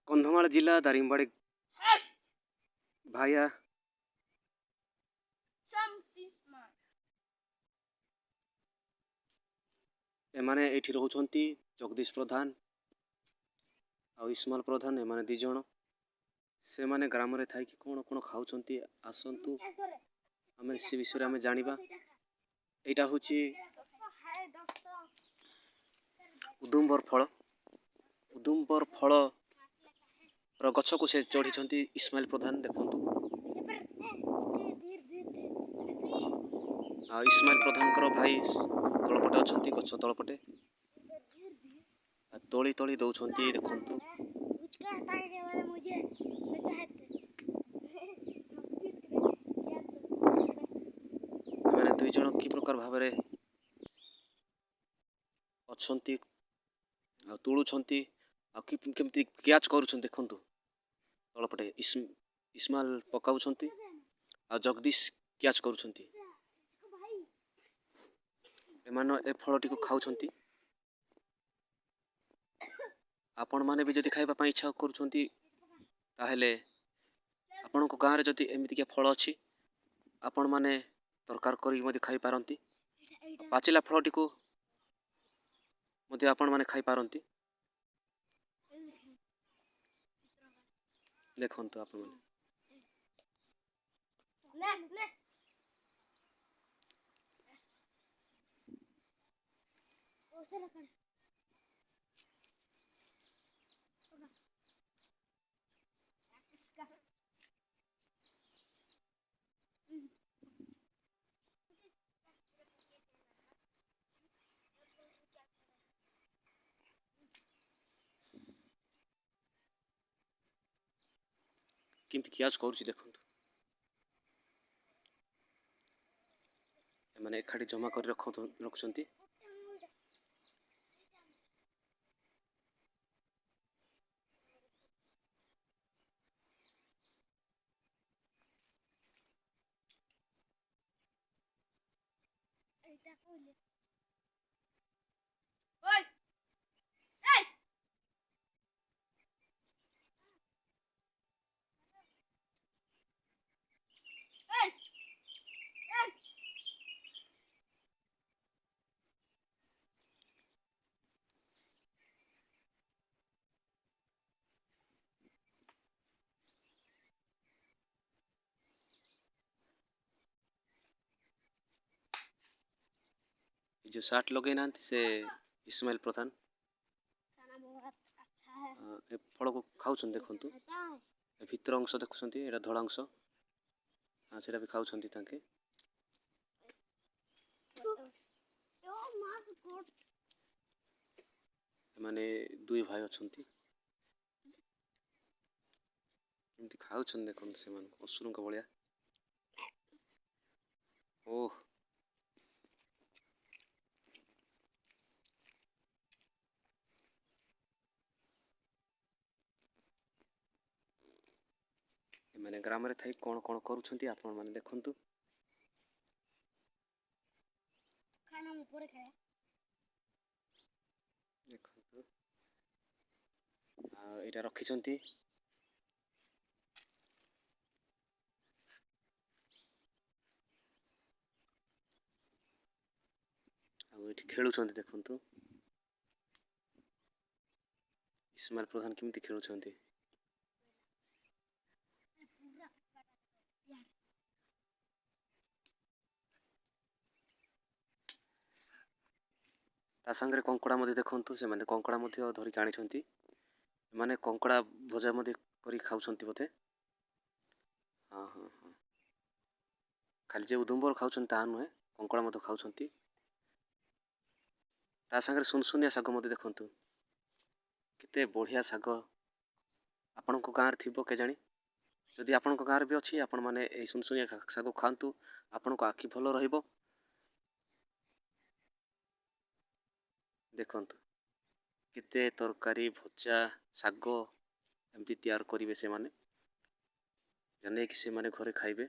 कंधमाल जिला दारिंगबाड़ी भाया एमाने एठी रहउछंती जगदीश प्रधान आ इस्माल प्रधान एमाने दी जण से माने ग्राम रे थाई कि कोन कोन खाउछंती आसंतु आमे से विषय रे आमे जानिबा। एटा होची उदुम्बर फल र गछ को से चढ़ी इस्माइल प्रधान देखंतु आ इस्माइल प्रधान कर भाई तळपटे अछंती गछ तळपटे तोली तोली दउछंती देखंतु माने दुई जण की प्रकार भाबरे अछंती आ तुळुछंती आ केमती क्याच करूछंती देखंतु तळपटे इस्माइल पकाउछंती आ जगदीश क्याच करूछंती एमानो ए फलटी को खाउछंती। आपण माने भी जदि खाइबा पई इच्छा करूछंती ताहेले आपण को गां रे जदि एमिति के फल अछि आपण माने तरकार करी मदि खाइ पारंती। पाचिला फलटी को मदि आपण माने खाइ पारंती। देखंतु आपण माने केमती क्याच करूछि देखंतु माने एखाडी जमा कर रखुछंती। जो साट लगे ना से इस्माइल प्रधान ए फल को खाउछन देखंतु ए भितर अंश देखुछंती एटा धड़ा अंश आ सेटा भी खाउछंती तांके माने दुई भाई अछंती एमती खाउछन देखंतु से मान असुरन का बलिया ओह माने ग्राम रे थाई कोन कोन करूछंती आपण माने देखंतु खाना में पूरे खाया देखंतु आ एटा रखिछंती आ एठी खेलुछंती देखंतु इस्माइल प्रधान केमती खेलुछंती ता संगे कंकड़ा मधे देखंतु से माने कंकड़ा मधे धरि काणी छंती माने कंकड़ा भजा मधे करी खाउछंती बोथे। हां हां हां खाली जे उदुम्बर खाउछंती ता नुहे कंकड़ा मधे खाउछंती ता संगे सुनसुनिया साग मधे देखंतु केते बढ़िया साग आपण को गां रे थिबो के जानी जदि आपण को गां रे भी अछि आपण माने ए सुनसुनिया साग खांतु आपण को आखि भलो रहिबो। देखंतु केते तरकारी भजा साग एमती तैयार करिवे से माने जाने कि से माने घरे खाइबे।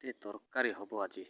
କେତେ ତରକାରୀ ହବ ଆଜି।